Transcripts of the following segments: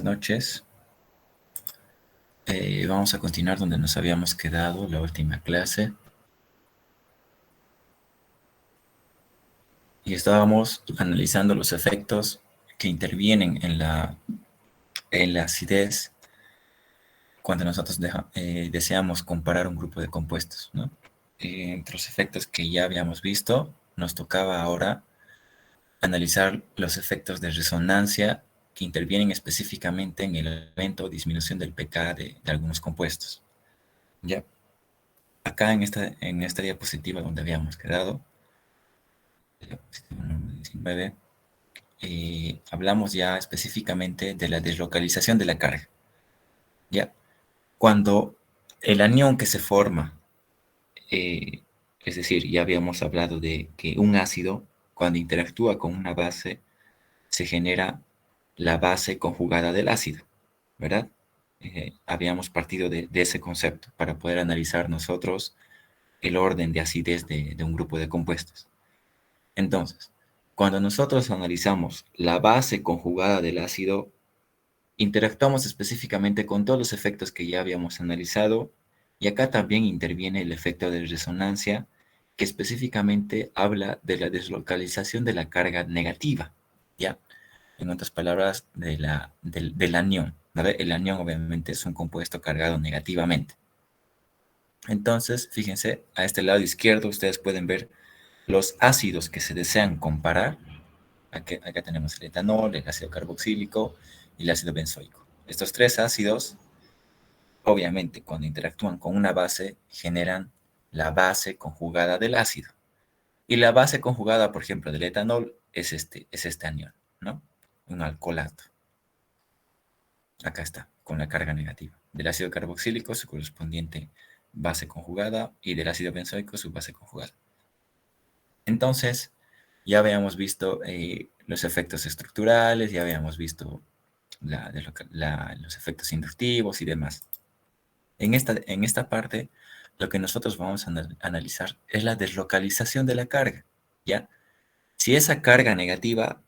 Noches. Vamos a continuar donde nos habíamos quedado la última clase. Y estábamos analizando los efectos que intervienen en la acidez cuando nosotros deseamos comparar un grupo de compuestos, ¿no? Entre los efectos que ya habíamos visto, nos tocaba ahora analizar los efectos de resonancia que intervienen específicamente en el aumento o disminución del pK de algunos compuestos. ¿Ya? Acá en esta diapositiva donde habíamos quedado, diapositiva número 19, hablamos ya específicamente de la deslocalización de la carga. ¿Ya? Cuando el anión que se forma, eh, es decir, ya habíamos hablado de que un ácido, cuando interactúa con una base, se genera la base conjugada del ácido, ¿verdad? Habíamos partido de ese concepto para poder analizar nosotros el orden de acidez de un grupo de compuestos. Entonces, cuando nosotros analizamos la base conjugada del ácido, interactuamos específicamente con todos los efectos que ya habíamos analizado, y acá también interviene el efecto de resonancia, que específicamente habla de la deslocalización de la carga negativa, ¿ya? En otras palabras, del anión, ¿vale? El anión obviamente es un compuesto cargado negativamente. Entonces, fíjense, a este lado izquierdo ustedes pueden ver los ácidos que se desean comparar. Acá tenemos el etanol, el ácido carboxílico y el ácido benzoico. Estos tres ácidos, obviamente, cuando interactúan con una base, generan la base conjugada del ácido. Y la base conjugada, por ejemplo, del etanol es este anión, ¿no? Un alcoholato. Acá está, con la carga negativa. Del ácido carboxílico, su correspondiente base conjugada, y del ácido benzoico, su base conjugada. Entonces, ya habíamos visto los efectos estructurales, ya habíamos visto los efectos inductivos y demás. En esta parte, lo que nosotros vamos a analizar es la deslocalización de la carga, ¿ya? Si esa carga negativa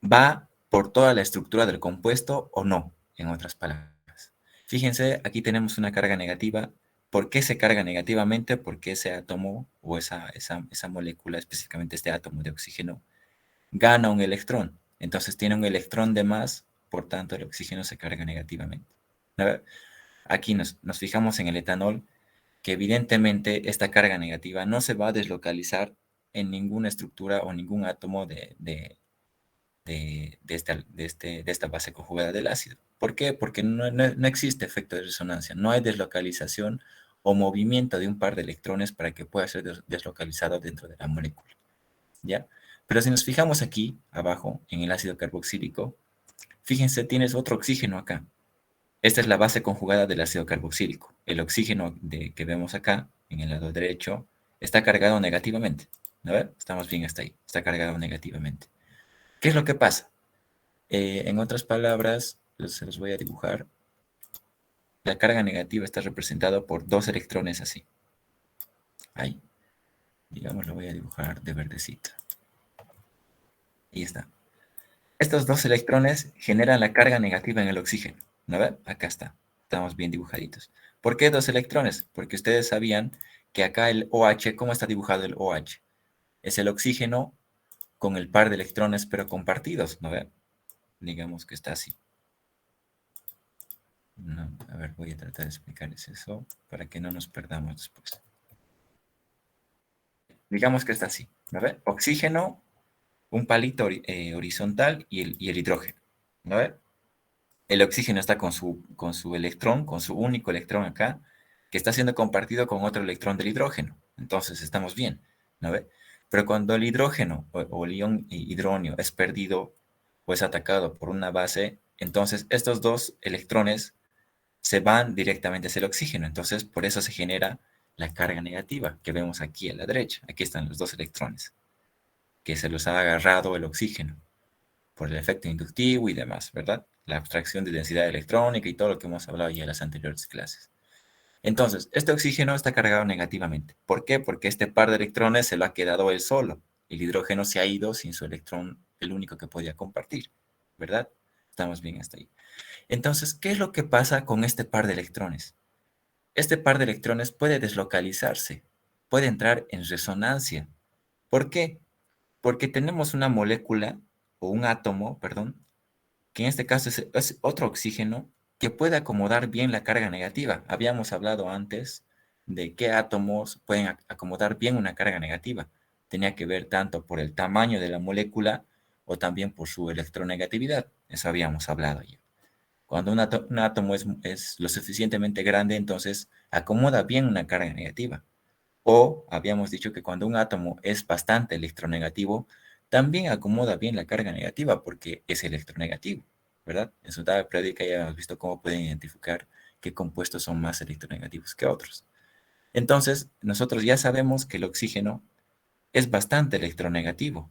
va por toda la estructura del compuesto o no, en otras palabras. Fíjense, aquí tenemos una carga negativa. ¿Por qué se carga negativamente? Porque ese átomo o esa molécula, específicamente este átomo de oxígeno, gana un electrón. Entonces tiene un electrón de más, por tanto el oxígeno se carga negativamente. A ver, aquí nos fijamos en el etanol, que evidentemente esta carga negativa no se va a deslocalizar en ninguna estructura o ningún átomo de esta base conjugada del ácido. ¿Por qué? Porque no existe efecto de resonancia, no hay deslocalización o movimiento de un par de electrones para que pueda ser deslocalizado dentro de la molécula, ¿ya? Pero si nos fijamos aquí, abajo, en el ácido carboxílico, fíjense, tienes otro oxígeno acá. Esta es la base conjugada del ácido carboxílico. El oxígeno que vemos acá, en el lado derecho, está cargado negativamente. ¿No ven? Estamos bien hasta ahí. Está cargado negativamente. ¿Qué es lo que pasa? En otras palabras, se los voy a dibujar. La carga negativa está representada por dos electrones así. Ahí. Digamos, lo voy a dibujar de verdecito. Ahí está. Estos dos electrones generan la carga negativa en el oxígeno. ¿No ven? Acá está. Estamos bien dibujaditos. ¿Por qué dos electrones? Porque ustedes sabían que acá el OH, ¿cómo está dibujado el OH? Es el oxígeno con el par de electrones, pero compartidos. ¿No ven? Digamos que está así. No, a ver, voy a tratar de explicarles eso para que no nos perdamos después. Digamos que está así, ¿no ve? Oxígeno, un palito horizontal y el hidrógeno, ¿no ve? El oxígeno está con su electrón, con su único electrón acá, que está siendo compartido con otro electrón del hidrógeno. Entonces estamos bien, ¿no ve? Pero cuando el hidrógeno o el ion hidronio es perdido o es atacado por una base, entonces estos dos electrones se van directamente hacia el oxígeno. Entonces, por eso se genera la carga negativa que vemos aquí a la derecha. Aquí están los dos electrones, que se los ha agarrado el oxígeno por el efecto inductivo y demás, ¿verdad? La abstracción de densidad electrónica y todo lo que hemos hablado ya en las anteriores clases. Entonces, este oxígeno está cargado negativamente. ¿Por qué? Porque este par de electrones se lo ha quedado él solo. El hidrógeno se ha ido sin su electrón, el único que podía compartir, ¿verdad? Estamos bien hasta ahí. Entonces, ¿qué es lo que pasa con este par de electrones? Este par de electrones puede deslocalizarse, puede entrar en resonancia. ¿Por qué? Porque tenemos una molécula o un átomo, perdón, que en este caso es otro oxígeno que puede acomodar bien la carga negativa. Habíamos hablado antes de qué átomos pueden acomodar bien una carga negativa. Tenía que ver tanto por el tamaño de la molécula o también por su electronegatividad. Eso habíamos hablado ya. Cuando un átomo es lo suficientemente grande, entonces acomoda bien una carga negativa. O habíamos dicho que cuando un átomo es bastante electronegativo, también acomoda bien la carga negativa porque es electronegativo, ¿verdad? En su tabla periódica ya hemos visto cómo pueden identificar qué compuestos son más electronegativos que otros. Entonces, nosotros ya sabemos que el oxígeno es bastante electronegativo,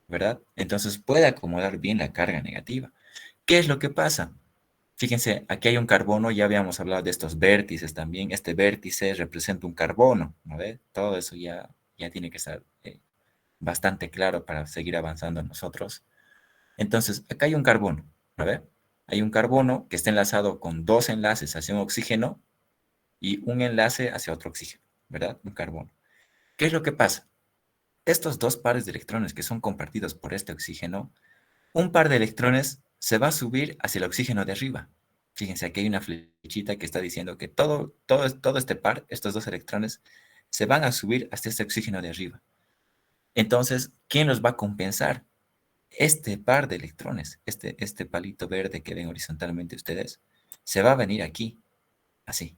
¿verdad? Entonces puede acomodar bien la carga negativa. ¿Qué es lo que pasa? Fíjense, aquí hay un carbono, ya habíamos hablado de estos vértices también. Este vértice representa un carbono, ¿no ve? Todo eso ya tiene que estar bastante claro para seguir avanzando nosotros. Entonces, acá hay un carbono, ¿no ve? Hay un carbono que está enlazado con dos enlaces hacia un oxígeno y un enlace hacia otro oxígeno, ¿verdad? Un carbono. ¿Qué es lo que pasa? Estos dos pares de electrones que son compartidos por este oxígeno, un par de electrones se va a subir hacia el oxígeno de arriba. Fíjense, aquí hay una flechita que está diciendo que todo este par, estos dos electrones, se van a subir hasta este oxígeno de arriba. Entonces, ¿quién los va a compensar? Este par de electrones, este palito verde que ven horizontalmente ustedes, se va a venir aquí, así.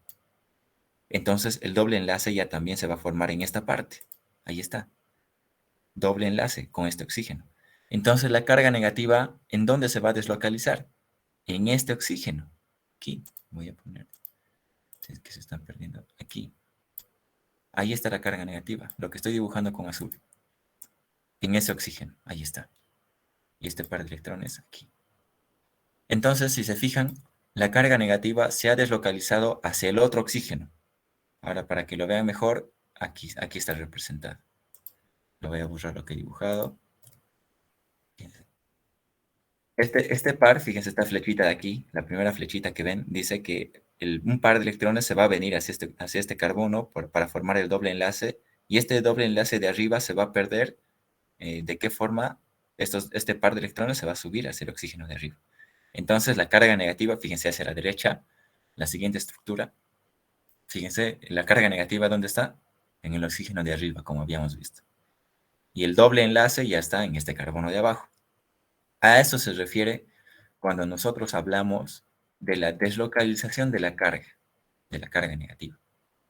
Entonces, el doble enlace ya también se va a formar en esta parte. Ahí está. Doble enlace con este oxígeno. Entonces, la carga negativa, ¿en dónde se va a deslocalizar? En este oxígeno. Aquí, voy a poner, si es que se están perdiendo, aquí. Ahí está la carga negativa, lo que estoy dibujando con azul. En ese oxígeno, ahí está. Y este par de electrones aquí. Entonces, si se fijan, la carga negativa se ha deslocalizado hacia el otro oxígeno. Ahora, para que lo vean mejor, aquí está representado. Lo voy a borrar lo que he dibujado. Este par, fíjense esta flechita de aquí, la primera flechita que ven, dice que un par de electrones se va a venir hacia este carbono para formar el doble enlace, y este doble enlace de arriba se va a perder. ¿De qué forma este par de electrones se va a subir hacia el oxígeno de arriba? Entonces la carga negativa, fíjense hacia la derecha, la siguiente estructura, fíjense, la carga negativa, ¿dónde está? En el oxígeno de arriba, como habíamos visto. Y el doble enlace ya está en este carbono de abajo. A eso se refiere cuando nosotros hablamos de la deslocalización de la carga negativa.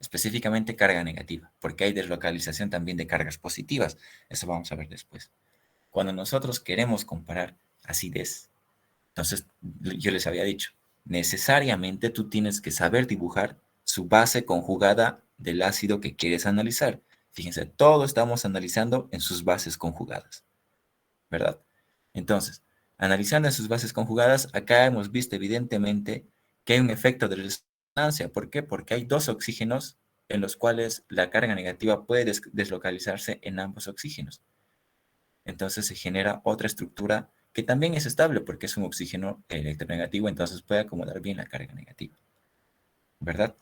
Específicamente carga negativa, porque hay deslocalización también de cargas positivas. Eso vamos a ver después. Cuando nosotros queremos comparar acidez, entonces yo les había dicho, necesariamente tú tienes que saber dibujar su base conjugada del ácido que quieres analizar. Fíjense, todo estamos analizando en sus bases conjugadas, ¿verdad? Entonces, analizando en sus bases conjugadas, acá hemos visto evidentemente que hay un efecto de resonancia. ¿Por qué? Porque hay dos oxígenos en los cuales la carga negativa puede deslocalizarse en ambos oxígenos. Entonces se genera otra estructura que también es estable porque es un oxígeno electronegativo, entonces puede acomodar bien la carga negativa, ¿verdad?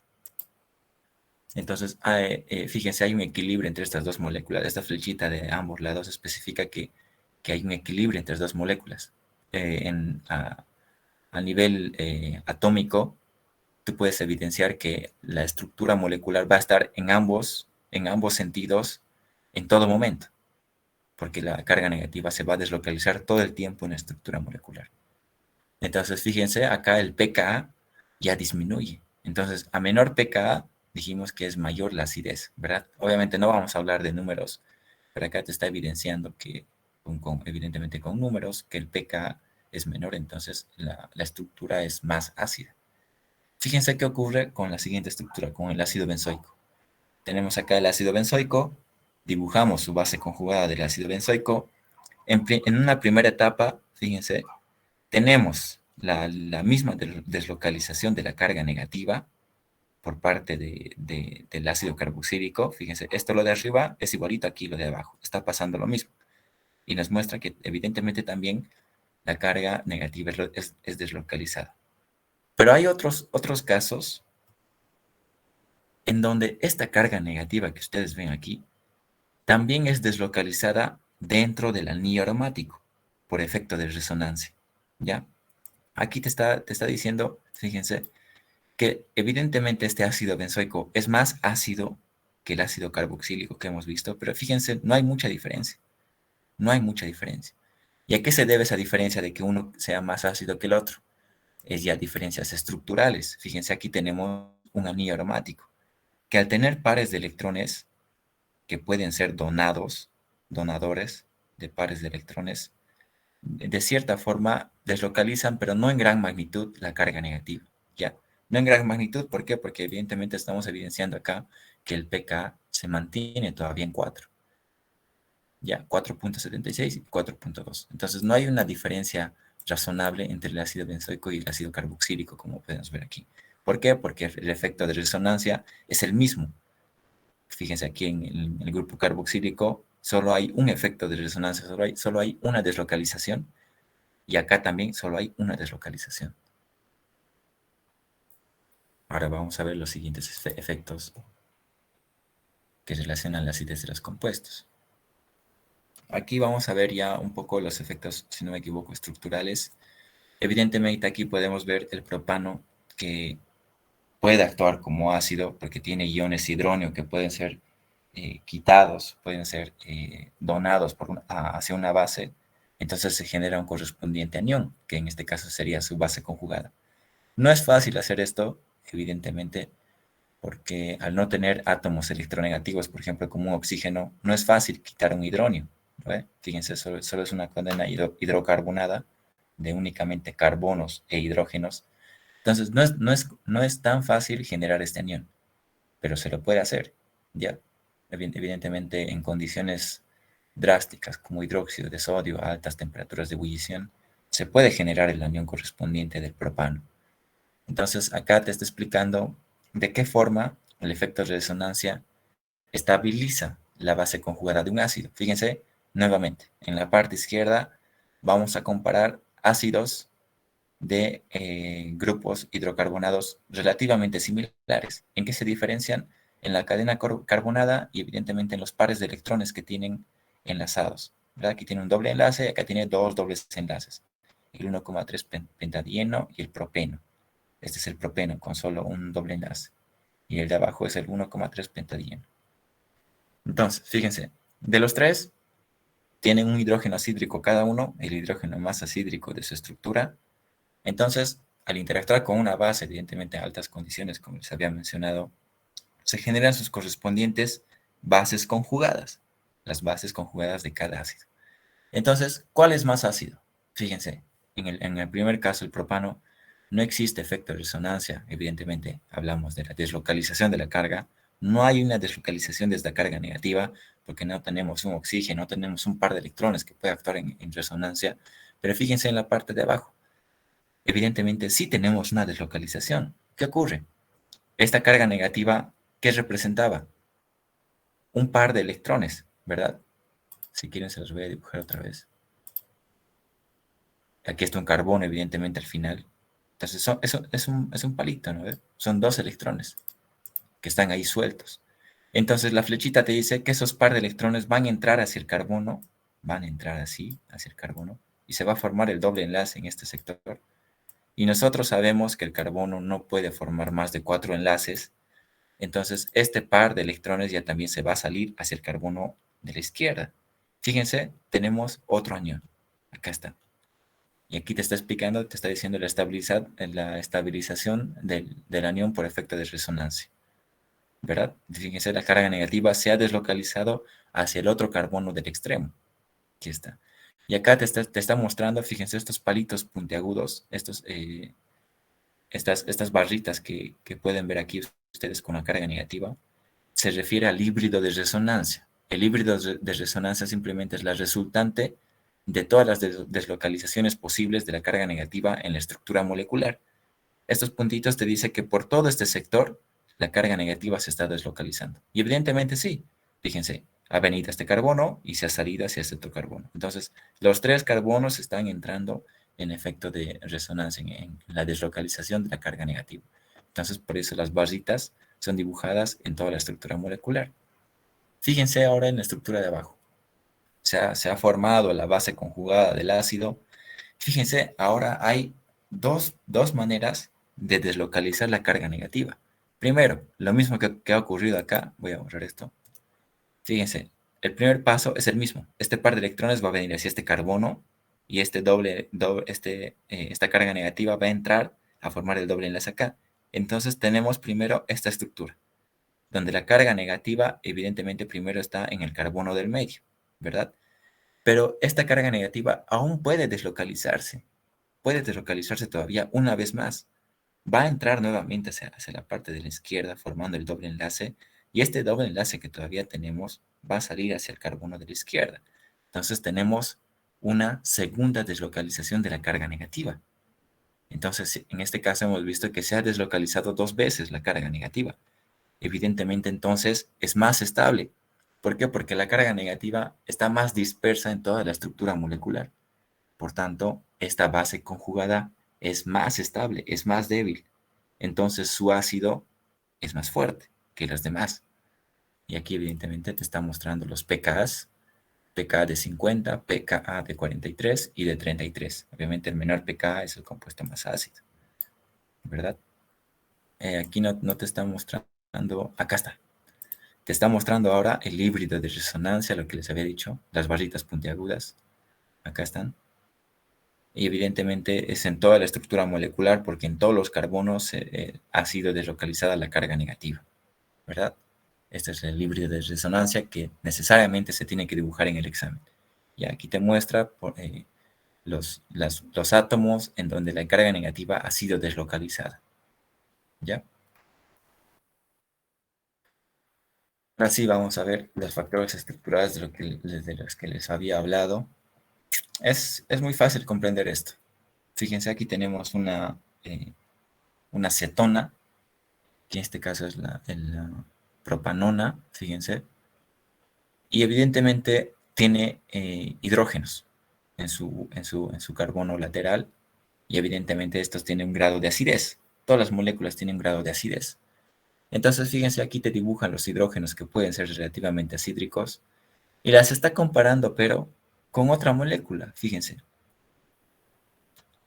Entonces, fíjense, hay un equilibrio entre estas dos moléculas. Esta flechita de ambos lados especifica que hay un equilibrio entre las dos moléculas. A nivel atómico, tú puedes evidenciar que la estructura molecular va a estar en ambos sentidos en todo momento, porque la carga negativa se va a deslocalizar todo el tiempo en la estructura molecular. Entonces, fíjense, acá el pKa ya disminuye. Entonces, a menor pKa, dijimos que es mayor la acidez, ¿verdad? Obviamente no vamos a hablar de números, pero acá te está evidenciando que, evidentemente con números, que el pKa es menor, entonces la estructura es más ácida. Fíjense qué ocurre con la siguiente estructura, con el ácido benzoico. Tenemos acá el ácido benzoico, dibujamos su base conjugada del ácido benzoico. En una primera etapa, fíjense, tenemos la misma deslocalización de la carga negativa por parte del ácido carboxílico. Fíjense, esto lo de arriba es igualito aquí lo de abajo. Está pasando lo mismo. Y nos muestra que evidentemente también la carga negativa es deslocalizada. Pero hay otros casos en donde esta carga negativa que ustedes ven aquí también es deslocalizada dentro del anillo aromático por efecto de resonancia, ¿ya? Aquí te está diciendo, fíjense, que evidentemente este ácido benzoico es más ácido que el ácido carboxílico que hemos visto, pero fíjense, no hay mucha diferencia, no hay mucha diferencia. ¿Y a qué se debe esa diferencia de que uno sea más ácido que el otro? Es ya diferencias estructurales. Fíjense, aquí tenemos un anillo aromático, que al tener pares de electrones, que pueden ser donadores de pares de electrones, de cierta forma deslocalizan, pero no en gran magnitud, la carga negativa, ¿ya? No en gran magnitud, ¿por qué? Porque evidentemente estamos evidenciando acá que el pK se mantiene todavía en 4, ¿ya? 4.76 y 4.2. Entonces no hay una diferencia razonable entre el ácido benzoico y el ácido carboxílico, como podemos ver aquí. ¿Por qué? Porque el efecto de resonancia es el mismo. Fíjense aquí en el grupo carboxílico solo hay un efecto de resonancia, solo hay una deslocalización, y acá también solo hay una deslocalización. Ahora vamos a ver los siguientes efectos que relacionan la acidez de los compuestos. Aquí vamos a ver ya un poco los efectos, si no me equivoco, estructurales. Evidentemente aquí podemos ver el propano, que puede actuar como ácido porque tiene iones hidróneo que pueden ser quitados, pueden ser donados hacia una base. Entonces se genera un correspondiente anión, que en este caso sería su base conjugada. No es fácil hacer esto, evidentemente, porque al no tener átomos electronegativos, por ejemplo, como un oxígeno, no es fácil quitar un hidronio, ¿no? Fíjense, solo es una cadena hidrocarbonada de únicamente carbonos e hidrógenos. Entonces, no es tan fácil generar este anión, pero se lo puede hacer, ¿ya? Evidentemente, en condiciones drásticas, como hidróxido de sodio a altas temperaturas de ebullición, se puede generar el anión correspondiente del propano. Entonces, acá te está explicando de qué forma el efecto de resonancia estabiliza la base conjugada de un ácido. Fíjense, nuevamente, en la parte izquierda vamos a comparar ácidos de grupos hidrocarbonados relativamente similares. ¿En qué se diferencian? En la cadena carbonada y evidentemente en los pares de electrones que tienen enlazados, ¿verdad? Aquí tiene un doble enlace, acá tiene dos dobles enlaces, el 1,3 pentadieno y el propeno. Este es el propeno con solo un doble enlace. Y el de abajo es el 1,3 pentadieno. Entonces, fíjense, de los tres, tienen un hidrógeno acídrico cada uno, el hidrógeno más acídrico de su estructura. Entonces, al interactuar con una base, evidentemente a altas condiciones, como les había mencionado, se generan sus correspondientes bases conjugadas, las bases conjugadas de cada ácido. Entonces, ¿cuál es más ácido? Fíjense, en el primer caso, el propano, no existe efecto de resonancia, evidentemente hablamos de la deslocalización de la carga, no hay una deslocalización desde la carga negativa, porque no tenemos un oxígeno, no tenemos un par de electrones que pueda actuar en resonancia, pero fíjense en la parte de abajo, evidentemente sí tenemos una deslocalización. ¿Qué ocurre? Esta carga negativa, ¿qué representaba? Un par de electrones, ¿verdad? Si quieren se los voy a dibujar otra vez. Aquí está un carbono, evidentemente, al final. Entonces, eso es un palito, ¿no? Son dos electrones que están ahí sueltos. Entonces, la flechita te dice que esos par de electrones van a entrar hacia el carbono, van a entrar así, hacia el carbono, y se va a formar el doble enlace en este sector. Y nosotros sabemos que el carbono no puede formar más de 4 enlaces, entonces este par de electrones ya también se va a salir hacia el carbono de la izquierda. Fíjense, tenemos otro anión. Acá está. Y aquí te está explicando, te está diciendo la estabilización del anión por efecto de resonancia, ¿verdad? Fíjense, la carga negativa se ha deslocalizado hacia el otro carbono del extremo. Aquí está. Y acá te está mostrando, fíjense, estos palitos puntiagudos, estas barritas que pueden ver aquí ustedes con la carga negativa, se refiere al híbrido de resonancia. El híbrido de resonancia simplemente es la resultante de todas las deslocalizaciones posibles de la carga negativa en la estructura molecular. Estos puntitos te dicen que por todo este sector la carga negativa se está deslocalizando. Y evidentemente sí, fíjense, ha venido este carbono y se ha salido hacia este otro carbono. Entonces, los tres carbonos están entrando en efecto de resonancia, en la deslocalización de la carga negativa. Entonces, por eso las barritas son dibujadas en toda la estructura molecular. Fíjense ahora en la estructura de abajo. Se ha formado la base conjugada del ácido. Fíjense, ahora hay dos maneras de deslocalizar la carga negativa. Primero, lo mismo que ha ocurrido acá, voy a borrar esto. Fíjense, el primer paso es el mismo. Este par de electrones va a venir hacia este carbono y esta carga negativa va a entrar a formar el doble enlace acá. Entonces tenemos primero esta estructura, donde la carga negativa evidentemente primero está en el carbono del medio, ¿verdad? Pero esta carga negativa aún puede deslocalizarse todavía una vez más. Va a entrar nuevamente hacia la parte de la izquierda formando el doble enlace y este doble enlace que todavía tenemos va a salir hacia el carbono de la izquierda. Entonces tenemos una segunda deslocalización de la carga negativa. Entonces, en este caso hemos visto que se ha deslocalizado dos veces la carga negativa. Evidentemente, entonces, es más estable. ¿Por qué? Porque la carga negativa está más dispersa en toda la estructura molecular. Por tanto, esta base conjugada es más estable, es más débil. Entonces, su ácido es más fuerte que las demás. Y aquí, evidentemente, te está mostrando los pKs. pKa de 50, pKa de 43 y de 33. Obviamente, el menor pKa es el compuesto más ácido, ¿verdad? Aquí no te está mostrando, acá está. Te está mostrando ahora el híbrido de resonancia, lo que les había dicho, las barritas puntiagudas. Acá están. Y evidentemente es en toda la estructura molecular porque en todos los carbonos ha sido deslocalizada la carga negativa, ¿verdad? Este es el híbrido de resonancia que necesariamente se tiene que dibujar en el examen. Y aquí te muestra los átomos en donde la carga negativa ha sido deslocalizada. ¿Ya? Ahora sí vamos a ver los factores estructurales de los que les había hablado. Es muy fácil comprender esto. Fíjense, aquí tenemos una cetona, que en este caso es la propanona, fíjense, y evidentemente tiene hidrógenos en su carbono lateral, y evidentemente estos tienen un grado de acidez. Todas las moléculas tienen un grado de acidez. Entonces, fíjense, aquí te dibujan los hidrógenos que pueden ser relativamente acídricos, y las está comparando, pero con otra molécula, fíjense,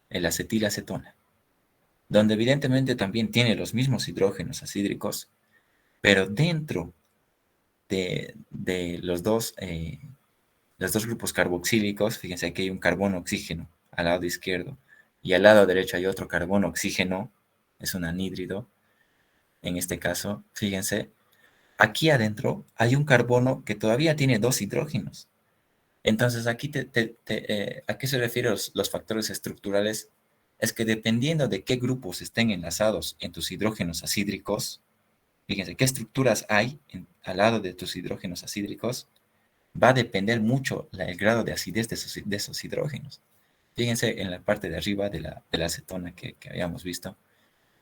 el acetilacetona, donde evidentemente también tiene los mismos hidrógenos acídricos, pero dentro de los dos grupos carboxílicos, fíjense aquí hay un carbono-oxígeno al lado izquierdo, y al lado derecho hay otro carbono-oxígeno, es un anhídrido, en este caso, fíjense, aquí adentro hay un carbono que todavía tiene dos hidrógenos. Entonces, aquí ¿a qué se refieren los factores estructurales? Es que dependiendo de qué grupos estén enlazados en tus hidrógenos acídricos, fíjense qué estructuras hay al lado de tus hidrógenos acídricos, va a depender mucho el grado de acidez de esos hidrógenos. Fíjense en la parte de arriba de la acetona que habíamos visto,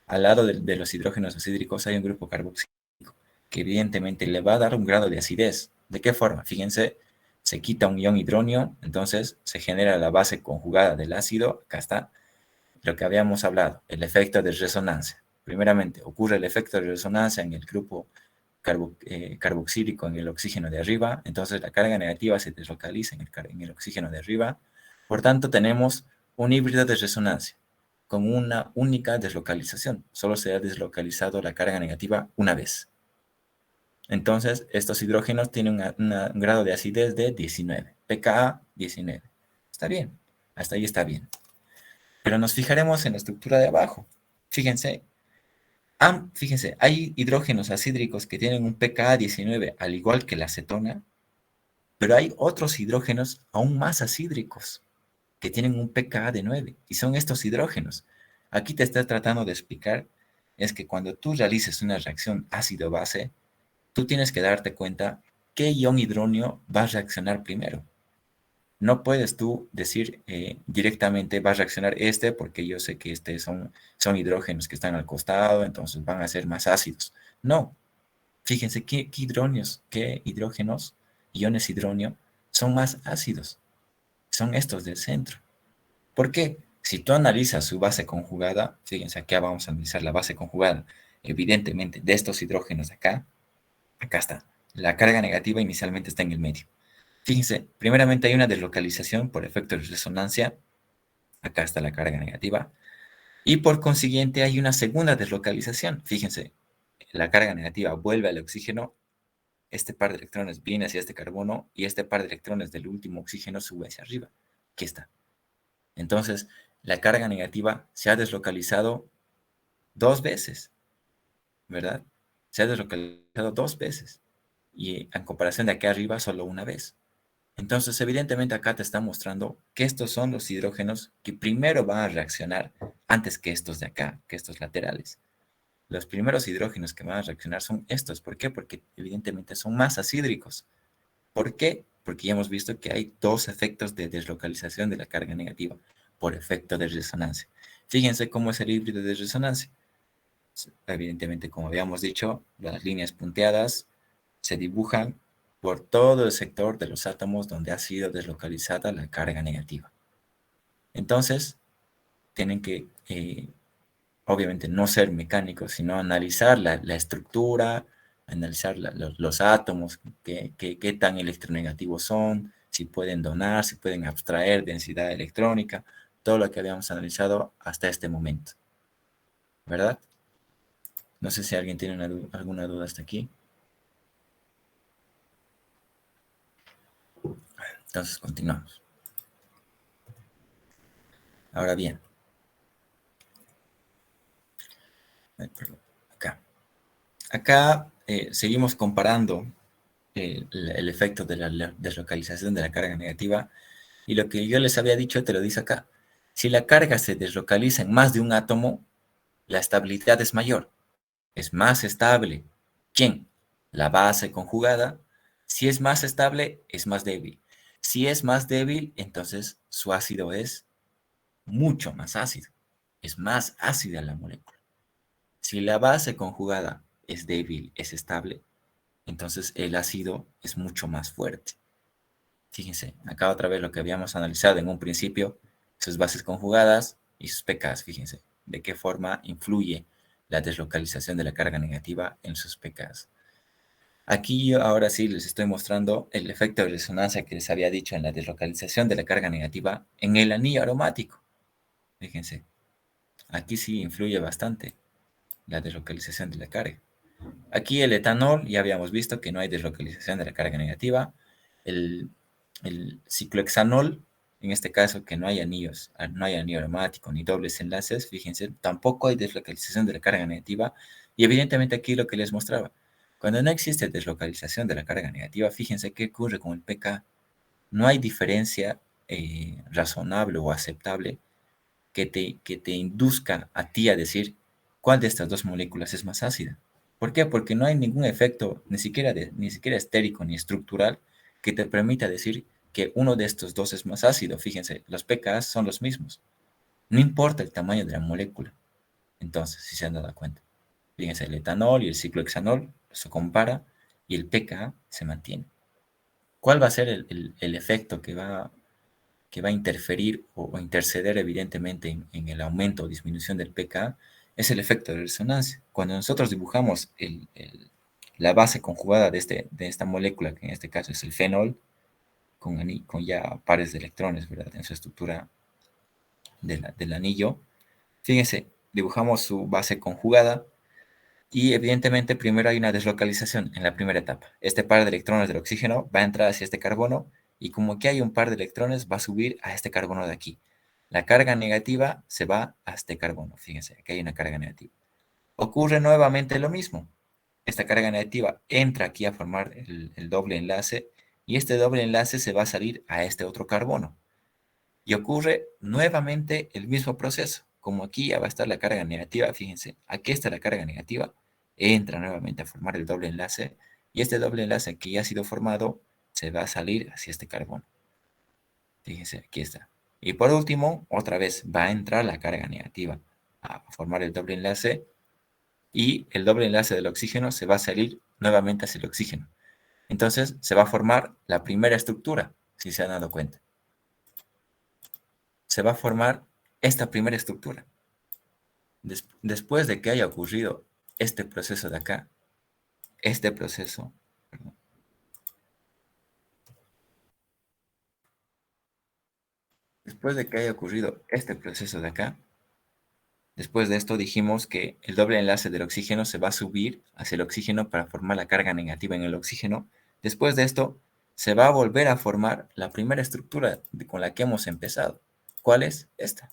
al lado de los hidrógenos acídricos hay un grupo carboxílico que evidentemente le va a dar un grado de acidez. ¿De qué forma? Fíjense, se quita un ion hidronio, entonces se genera la base conjugada del ácido, acá está, lo que habíamos hablado, el efecto de resonancia. Primeramente, ocurre el efecto de resonancia en el grupo carboxílico en el oxígeno de arriba, entonces la carga negativa se deslocaliza en el oxígeno de arriba. Por tanto, tenemos un híbrido de resonancia con una única deslocalización. Solo se ha deslocalizado la carga negativa una vez. Entonces, estos hidrógenos tienen un grado de acidez de 19, pKa 19. Está bien, hasta ahí está bien. Pero nos fijaremos en la estructura de abajo. Fíjense, hay hidrógenos acídricos que tienen un pKa 19, al igual que la acetona, pero hay otros hidrógenos aún más acídricos que tienen un pKa de 9, y son estos hidrógenos. Aquí te está tratando de explicar es que cuando tú realices una reacción ácido-base, tú tienes que darte cuenta qué ion hidronio va a reaccionar primero. No puedes tú decir directamente va a reaccionar este porque yo sé que son hidrógenos que están al costado, entonces van a ser más ácidos. No, fíjense qué hidrógenos iones hidronio son más ácidos. Son estos del centro. ¿Por qué? Si tú analizas su base conjugada, fíjense, acá vamos a analizar la base conjugada, evidentemente, de estos hidrógenos de acá, acá está. La carga negativa inicialmente está en el medio. Fíjense, primeramente hay una deslocalización por efecto de resonancia. Acá está la carga negativa. Y por consiguiente hay una segunda deslocalización. Fíjense, la carga negativa vuelve al oxígeno, este par de electrones viene hacia este carbono y este par de electrones del último oxígeno sube hacia arriba. Aquí está. Entonces, la carga negativa se ha deslocalizado dos veces, ¿verdad? Se ha deslocalizado dos veces. Y en comparación de aquí arriba, solo una vez. Entonces, evidentemente acá te está mostrando que estos son los hidrógenos que primero van a reaccionar antes que estos de acá, que estos laterales. Los primeros hidrógenos que van a reaccionar son estos. ¿Por qué? Porque evidentemente son más acídricos. ¿Por qué? Porque ya hemos visto que hay dos efectos de deslocalización de la carga negativa por efecto de resonancia. Fíjense cómo es el híbrido de resonancia. Evidentemente, como habíamos dicho, las líneas punteadas se dibujan por todo el sector de los átomos donde ha sido deslocalizada la carga negativa. Entonces, tienen que, obviamente, no ser mecánicos, sino analizar la estructura, analizar los átomos, qué tan electronegativos son, si pueden donar, si pueden abstraer densidad electrónica, todo lo que habíamos analizado hasta este momento, ¿verdad? No sé si alguien tiene alguna duda hasta aquí. Entonces, continuamos. Ahora bien, acá. Acá seguimos comparando el efecto de la deslocalización de la carga negativa y lo que yo les había dicho te lo dice acá. Si la carga se deslocaliza en más de un átomo, la estabilidad es mayor, es más estable. ¿Quién? La base conjugada. Si es más estable, es más débil. Si es más débil, entonces su ácido es mucho más ácido. Es más ácida la molécula. Si la base conjugada es débil, es estable, entonces el ácido es mucho más fuerte. Fíjense, acá otra vez lo que habíamos analizado en un principio, sus bases conjugadas y sus pKs, fíjense, de qué forma influye la deslocalización de la carga negativa en sus pKs. Aquí yo ahora sí les estoy mostrando el efecto de resonancia que les había dicho en la deslocalización de la carga negativa en el anillo aromático. Fíjense, aquí sí influye bastante la deslocalización de la carga. Aquí el etanol, ya habíamos visto que no hay deslocalización de la carga negativa. El, el ciclohexanol, en este caso que no hay anillos, no hay anillo aromático ni dobles enlaces, fíjense, tampoco hay deslocalización de la carga negativa. Y evidentemente aquí lo que les mostraba, cuando no existe deslocalización de la carga negativa, fíjense qué ocurre con el pK. No hay diferencia razonable o aceptable que te induzca a ti a decir cuál de estas dos moléculas es más ácida. ¿Por qué? Porque no hay ningún efecto, ni siquiera estérico ni estructural, que te permita decir que uno de estos dos es más ácido. Fíjense, los pKa son los mismos. No importa el tamaño de la molécula. Entonces, si se han dado cuenta. Fíjense, el etanol y el ciclohexanol se compara y el pKa se mantiene. ¿Cuál va a ser el efecto que va a interferir o interceder evidentemente en el aumento o disminución del pKa? Es el efecto de resonancia. Cuando nosotros dibujamos la base conjugada de esta molécula, que en este caso es el fenol, con ya pares de electrones, ¿verdad? En su estructura del anillo, fíjense, dibujamos su base conjugada y evidentemente primero hay una deslocalización en la primera etapa. Este par de electrones del oxígeno va a entrar hacia este carbono y como aquí hay un par de electrones va a subir a este carbono de aquí. La carga negativa se va a este carbono. Fíjense, aquí hay una carga negativa. Ocurre nuevamente lo mismo. Esta carga negativa entra aquí a formar el doble enlace y este doble enlace se va a salir a este otro carbono. Y ocurre nuevamente el mismo proceso. Como aquí ya va a estar la carga negativa, fíjense, aquí está la carga negativa, entra nuevamente a formar el doble enlace y este doble enlace que ya ha sido formado se va a salir hacia este carbono. Fíjense, aquí está. Y por último, otra vez va a entrar la carga negativa a formar el doble enlace y el doble enlace del oxígeno se va a salir nuevamente hacia el oxígeno. Entonces se va a formar la primera estructura, si se han dado cuenta. Se va a formar esta primera estructura. Después de que haya ocurrido este proceso de acá, este proceso, perdón, después de que haya ocurrido este proceso de acá, después de esto dijimos que el doble enlace del oxígeno se va a subir hacia el oxígeno para formar la carga negativa en el oxígeno. Después de esto, se va a volver a formar la primera estructura con la que hemos empezado. ¿Cuál es? Esta.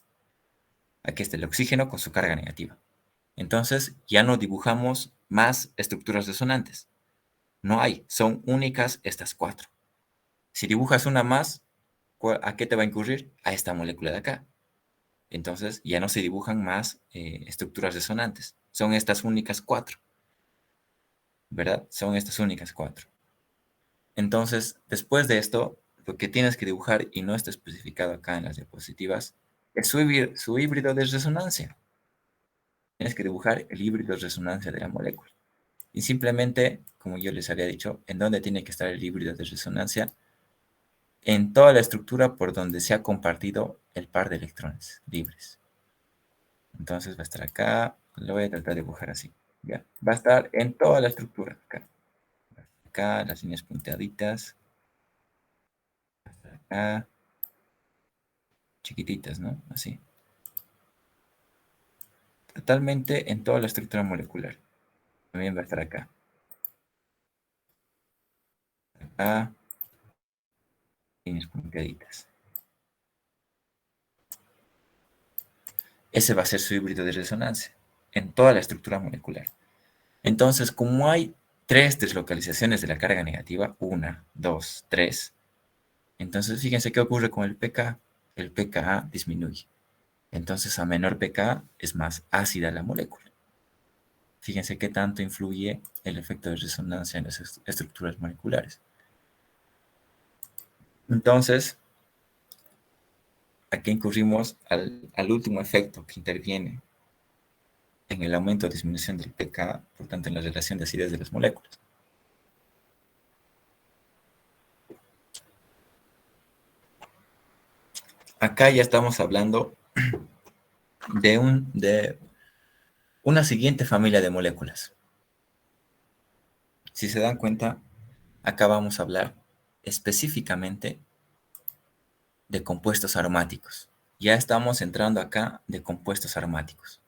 Aquí está el oxígeno con su carga negativa. Entonces, ya no dibujamos más estructuras resonantes. No hay, son únicas estas cuatro. Si dibujas una más, ¿a qué te va a incurrir? A esta molécula de acá. Entonces ya no se dibujan más estructuras resonantes. Son estas únicas cuatro, ¿verdad? Son estas únicas cuatro. Entonces, después de esto, lo que tienes que dibujar, y no está especificado acá en las diapositivas, es su híbrido de resonancia. Tienes que dibujar el híbrido de resonancia de la molécula. Y simplemente, como yo les había dicho, ¿en dónde tiene que estar el híbrido de resonancia? En toda la estructura por donde se ha compartido el par de electrones libres. Entonces va a estar acá, lo voy a tratar de dibujar así. ¿Ya? Va a estar en toda la estructura. Acá las líneas punteaditas. Acá, chiquititas, ¿no? Así. Totalmente en toda la estructura molecular. También va a estar acá. Acá, líneas punteaditas. Ese va a ser su híbrido de resonancia en toda la estructura molecular. Entonces, como hay tres deslocalizaciones de la carga negativa, una, dos, tres, entonces fíjense qué ocurre con el pK. El pKa disminuye. Entonces, a menor pK es más ácida la molécula. Fíjense qué tanto influye el efecto de resonancia en las estructuras moleculares. Entonces, aquí incurrimos al último efecto que interviene en el aumento o disminución del pK, por tanto, en la relación de acidez de las moléculas. Acá ya estamos hablando de una siguiente familia de moléculas. Si se dan cuenta, acá vamos a hablar específicamente de compuestos aromáticos. Ya estamos entrando acá de compuestos aromáticos.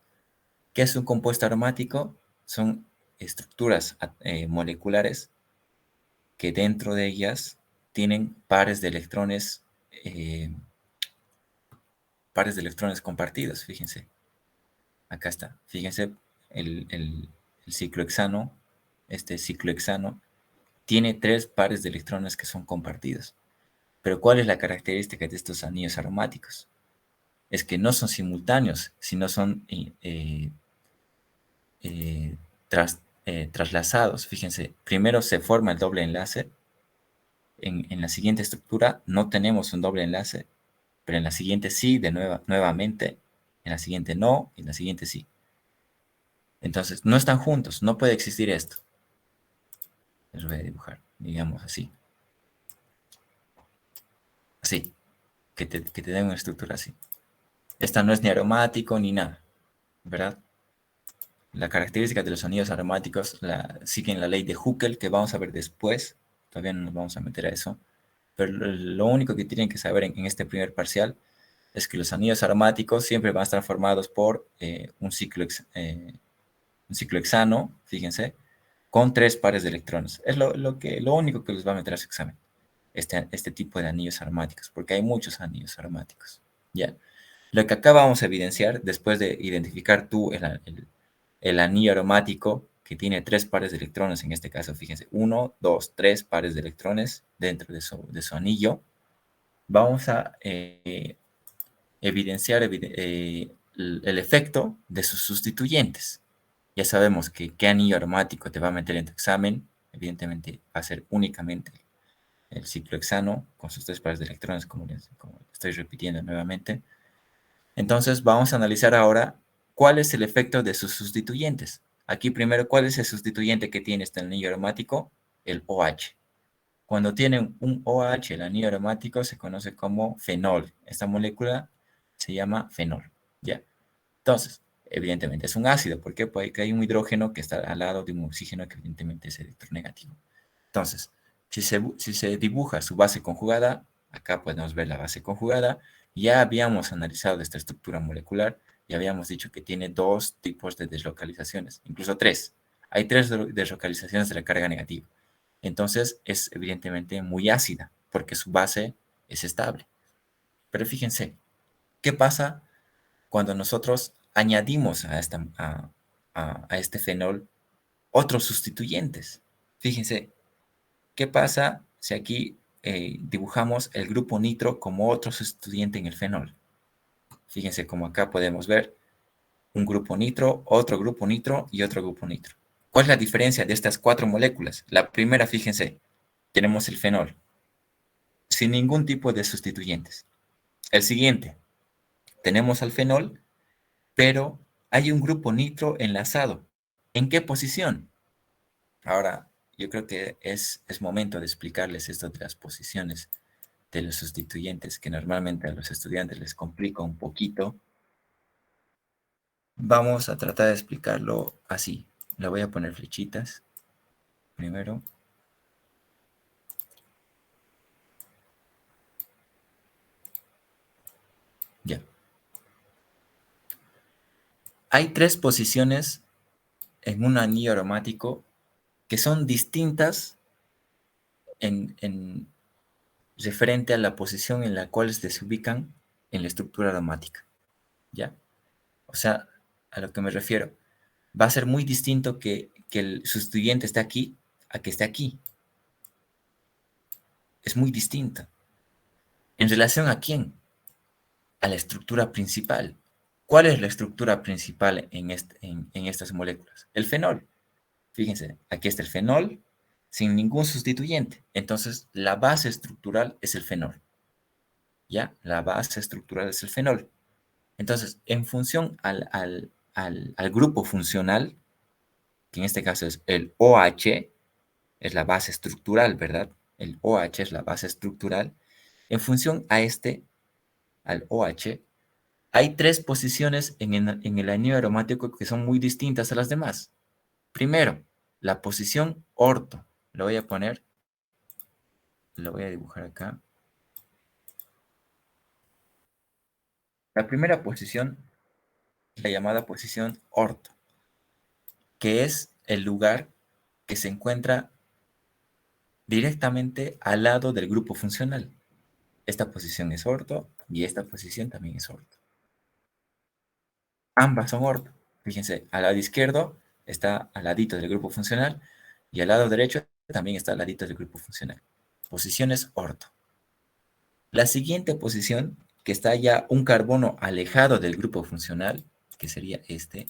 ¿Qué es un compuesto aromático? Son estructuras moleculares que dentro de ellas tienen pares de electrones compartidos. Fíjense, acá está. Fíjense, el ciclohexano, este ciclohexano, tiene 3 pares de electrones que son compartidos. Pero ¿cuál es la característica de estos anillos aromáticos? Es que no son simultáneos, sino son eh, traslazados. Fíjense, primero se forma el doble enlace. En la siguiente estructura no tenemos un doble enlace, pero en la siguiente sí, nuevamente. En la siguiente no, y en la siguiente sí. Entonces, no están juntos, no puede existir esto. Les voy a dibujar, digamos así. Así, que te den una estructura así. Esta no es ni aromático ni nada, ¿verdad? La característica de los anillos aromáticos siguen la ley de Huckel, que vamos a ver después. Todavía no nos vamos a meter a eso. Pero lo único que tienen que saber en este primer parcial es que los anillos aromáticos siempre van a estar formados por un ciclohexano, fíjense, con 3 pares de electrones. Es lo único que les va a meter a su examen, este tipo de anillos aromáticos, porque hay muchos anillos aromáticos. ¿Ya? Lo que acá vamos a evidenciar, después de identificar tú el anillo aromático que tiene 3 pares de electrones, en este caso, fíjense, 1, 2, 3 pares de electrones dentro de su anillo, vamos a evidenciar el efecto de sus sustituyentes. Ya sabemos que qué anillo aromático te va a meter en tu examen, evidentemente va a ser únicamente el ciclohexano con sus 3 pares de electrones, como estoy repitiendo nuevamente. Entonces vamos a analizar ahora cuál es el efecto de sus sustituyentes. Aquí primero, ¿cuál es el sustituyente que tiene este anillo aromático? El OH. Cuando tienen un OH, el anillo aromático se conoce como fenol. Esta molécula se llama fenol. ¿Ya? Entonces, evidentemente es un ácido. ¿Por qué? Porque hay un hidrógeno que está al lado de un oxígeno que evidentemente es electronegativo. Entonces, si se dibuja su base conjugada, acá podemos ver la base conjugada. Ya habíamos analizado esta estructura molecular y habíamos dicho que tiene dos tipos de deslocalizaciones, incluso tres. Hay tres deslocalizaciones de la carga negativa. Entonces es evidentemente muy ácida porque su base es estable. Pero fíjense, ¿qué pasa cuando nosotros añadimos a este fenol otros sustituyentes? Fíjense, ¿qué pasa si aquí dibujamos el grupo nitro como otro sustituyente en el fenol? Fíjense como acá podemos ver un grupo nitro, otro grupo nitro y otro grupo nitro. ¿Cuál es la diferencia de estas cuatro moléculas? La primera, fíjense, tenemos el fenol sin ningún tipo de sustituyentes. El siguiente, tenemos al fenol, pero hay un grupo nitro enlazado. ¿En qué posición? Ahora, yo creo que es momento de explicarles esto de las posiciones de los sustituyentes, que normalmente a los estudiantes les complica un poquito. Vamos a tratar de explicarlo así. Le voy a poner flechitas primero. Ya. Hay tres posiciones en un anillo aromático que son distintas en referente a la posición en la cual se ubican en la estructura aromática. ¿Ya? O sea, a lo que me refiero, va a ser muy distinto que el sustituyente esté aquí a que esté aquí. Es muy distinto. ¿En relación a quién? A la estructura principal. ¿Cuál es la estructura principal en estas moléculas? El fenol. Fíjense, aquí está el fenol sin ningún sustituyente. Entonces, la base estructural es el fenol. ¿Ya? La base estructural es el fenol. Entonces, en función al grupo funcional, que en este caso es el OH, es la base estructural, ¿verdad? El OH es la base estructural. En función a al OH, hay tres posiciones en el anillo aromático que son muy distintas a las demás. Primero, la posición orto. Lo voy a poner, lo voy a dibujar acá. La primera posición es la llamada posición orto, que es el lugar que se encuentra directamente al lado del grupo funcional. Esta posición es orto y esta posición también es orto. Ambas son orto. Fíjense, al lado izquierdo está al ladito del grupo funcional y al lado derecho también está al ladito del grupo funcional. Posiciones orto. La siguiente posición, que está ya un carbono alejado del grupo funcional, que sería este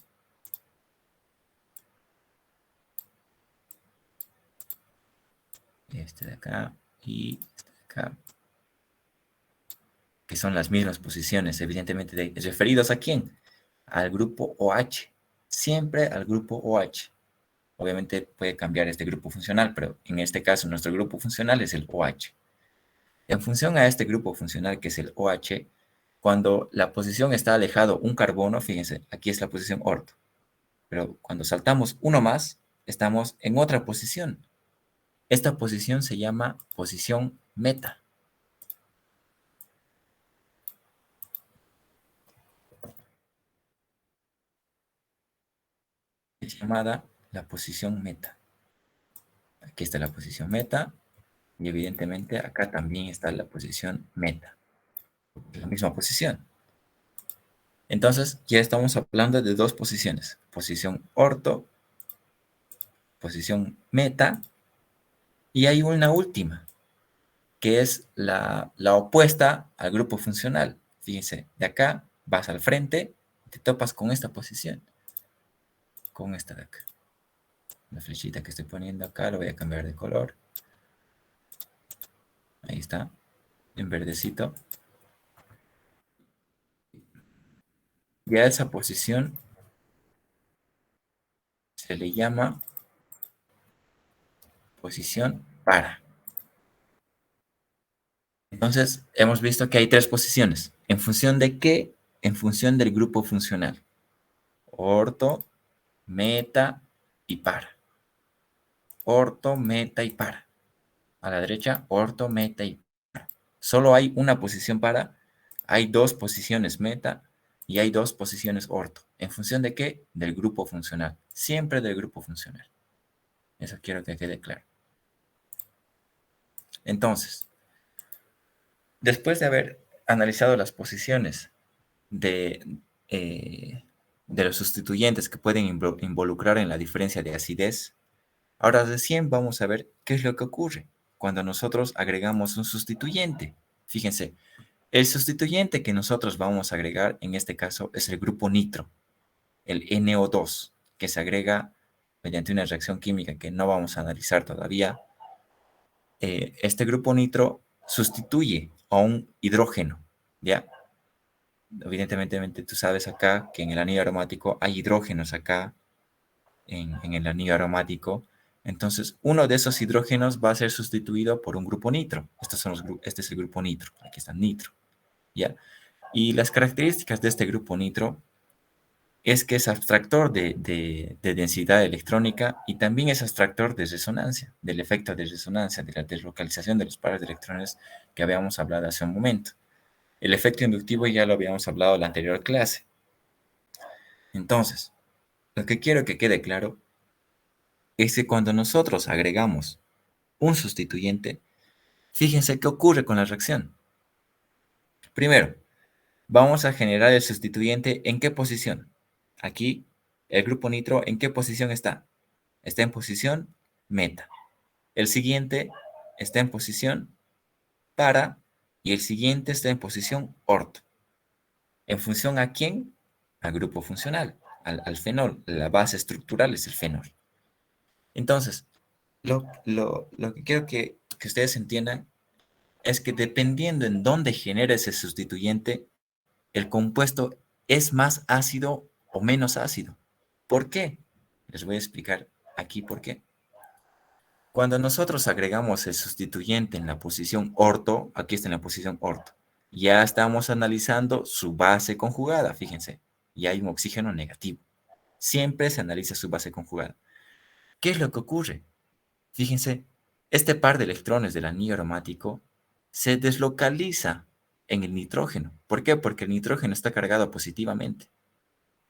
de acá y este de acá, que son las mismas posiciones, evidentemente, referidos a quién, al grupo OH, siempre al grupo OH. Obviamente puede cambiar este grupo funcional, pero en este caso nuestro grupo funcional es el OH. En función a este grupo funcional que es el OH, cuando la posición está alejado un carbono, fíjense, aquí es la posición orto, pero cuando saltamos uno más, estamos en otra posición. Esta posición se llama posición meta. Es llamada la posición meta. Aquí está la posición meta y evidentemente acá también está la posición meta. La misma posición. Entonces ya estamos hablando de dos posiciones. Posición orto, posición meta y hay una última que es la opuesta al grupo funcional. Fíjense, de acá vas al frente, te topas con esta posición, con esta de acá. La flechita que estoy poniendo acá lo voy a cambiar de color. Ahí está, en verdecito. Ya esa posición se le llama posición para. Entonces, hemos visto que hay tres posiciones. ¿En función de qué? En función del grupo funcional. Orto, meta y para. Orto, meta y para. A la derecha, orto, meta y para. Solo hay una posición para, hay dos posiciones meta y hay dos posiciones orto. ¿En función de qué? Del grupo funcional. Siempre del grupo funcional. Eso quiero que quede claro. Entonces, después de haber analizado las posiciones de, eh, de los sustituyentes que pueden involucrar en la diferencia de acidez, ahora recién vamos a ver qué es lo que ocurre cuando nosotros agregamos un sustituyente. Fíjense, el sustituyente que nosotros vamos a agregar en este caso es el grupo nitro, el NO2, que se agrega mediante una reacción química que no vamos a analizar todavía. Este grupo nitro sustituye a un hidrógeno, ¿ya? Evidentemente tú sabes acá que en el anillo aromático hay hidrógenos acá en el anillo aromático. Entonces, uno de esos hidrógenos va a ser sustituido por un grupo nitro. Este es el grupo nitro. Aquí está nitro. ¿Ya? Y las características de este grupo nitro es que es abstractor de densidad electrónica y también es abstractor de resonancia, del efecto de resonancia, de la deslocalización de los pares de electrones que habíamos hablado hace un momento. El efecto inductivo ya lo habíamos hablado en la anterior clase. Entonces, lo que quiero que quede claro es que cuando nosotros agregamos un sustituyente, fíjense qué ocurre con la reacción. Primero, vamos a generar el sustituyente en qué posición. Aquí, el grupo nitro, ¿en qué posición está? Está en posición meta. El siguiente está en posición para y el siguiente está en posición orto. ¿En función a quién? Al grupo funcional, al fenol. La base estructural es el fenol. Entonces, lo que quiero que ustedes entiendan es que dependiendo en dónde genere ese sustituyente, el compuesto es más ácido o menos ácido. ¿Por qué? Les voy a explicar aquí por qué. Cuando nosotros agregamos el sustituyente en la posición orto, aquí está en la posición orto, ya estamos analizando su base conjugada, fíjense, y hay un oxígeno negativo. Siempre se analiza su base conjugada. ¿Qué es lo que ocurre? Fíjense, este par de electrones del anillo aromático se deslocaliza en el nitrógeno. ¿Por qué? Porque el nitrógeno está cargado positivamente.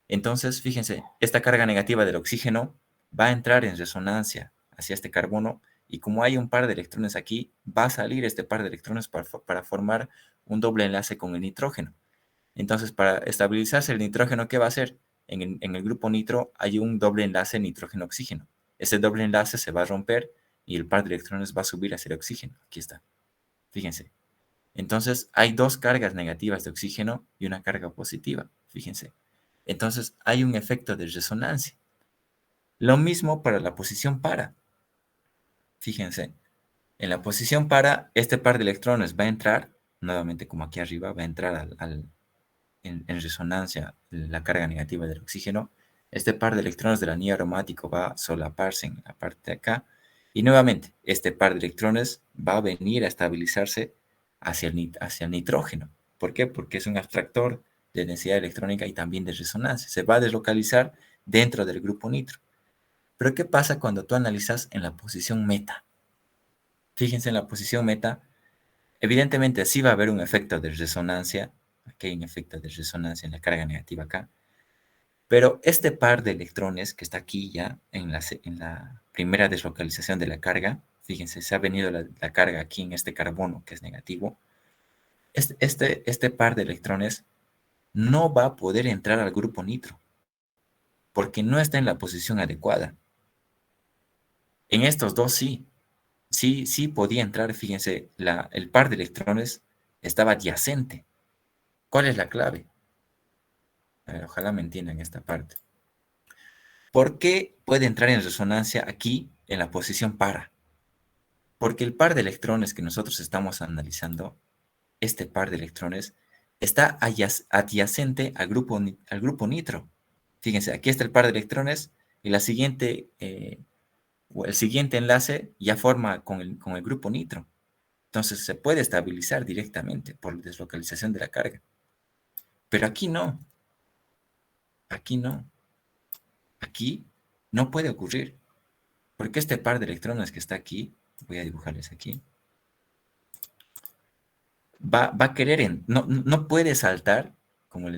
Entonces, fíjense, esta carga negativa del oxígeno va a entrar en resonancia hacia este carbono y como hay un par de electrones aquí, va a salir este par de electrones para formar un doble enlace con el nitrógeno. Entonces, para estabilizarse el nitrógeno, ¿qué va a hacer? En el grupo nitro hay un doble enlace nitrógeno-oxígeno. Ese doble enlace se va a romper y el par de electrones va a subir hacia el oxígeno. Aquí está. Fíjense. Entonces, hay dos cargas negativas de oxígeno y una carga positiva. Fíjense. Entonces, hay un efecto de resonancia. Lo mismo para la posición para. Fíjense. En la posición para, este par de electrones va a entrar, nuevamente como aquí arriba, va a entrar en resonancia la carga negativa del oxígeno. Este par de electrones del anillo aromático va a solaparse en la parte de acá. Y nuevamente, este par de electrones va a venir a estabilizarse hacia el nitrógeno. ¿Por qué? Porque es un abstractor de densidad electrónica y también de resonancia. Se va a deslocalizar dentro del grupo nitro. Pero ¿qué pasa cuando tú analizas en la posición meta? Fíjense en la posición meta. Evidentemente sí va a haber un efecto de resonancia. Aquí hay un efecto de resonancia en la carga negativa acá. Pero este par de electrones que está aquí ya en la primera deslocalización de la carga, fíjense, se ha venido la carga aquí en este carbono que es negativo. Este par de electrones no va a poder entrar al grupo nitro porque no está en la posición adecuada. En estos dos sí, sí podía entrar, fíjense, el par de electrones estaba adyacente. ¿Cuál es la clave? A ver, ojalá me entiendan esta parte. ¿Por qué puede entrar en resonancia aquí en la posición para? Porque el par de electrones que nosotros estamos analizando, este par de electrones, está adyacente al grupo nitro. Fíjense, aquí está el par de electrones y o el siguiente enlace ya forma con el grupo nitro. Entonces se puede estabilizar directamente por deslocalización de la carga. Pero aquí no, aquí no, aquí no puede ocurrir. Porque este par de electrones que está aquí, voy a dibujarles aquí, va a querer, no puede saltar, como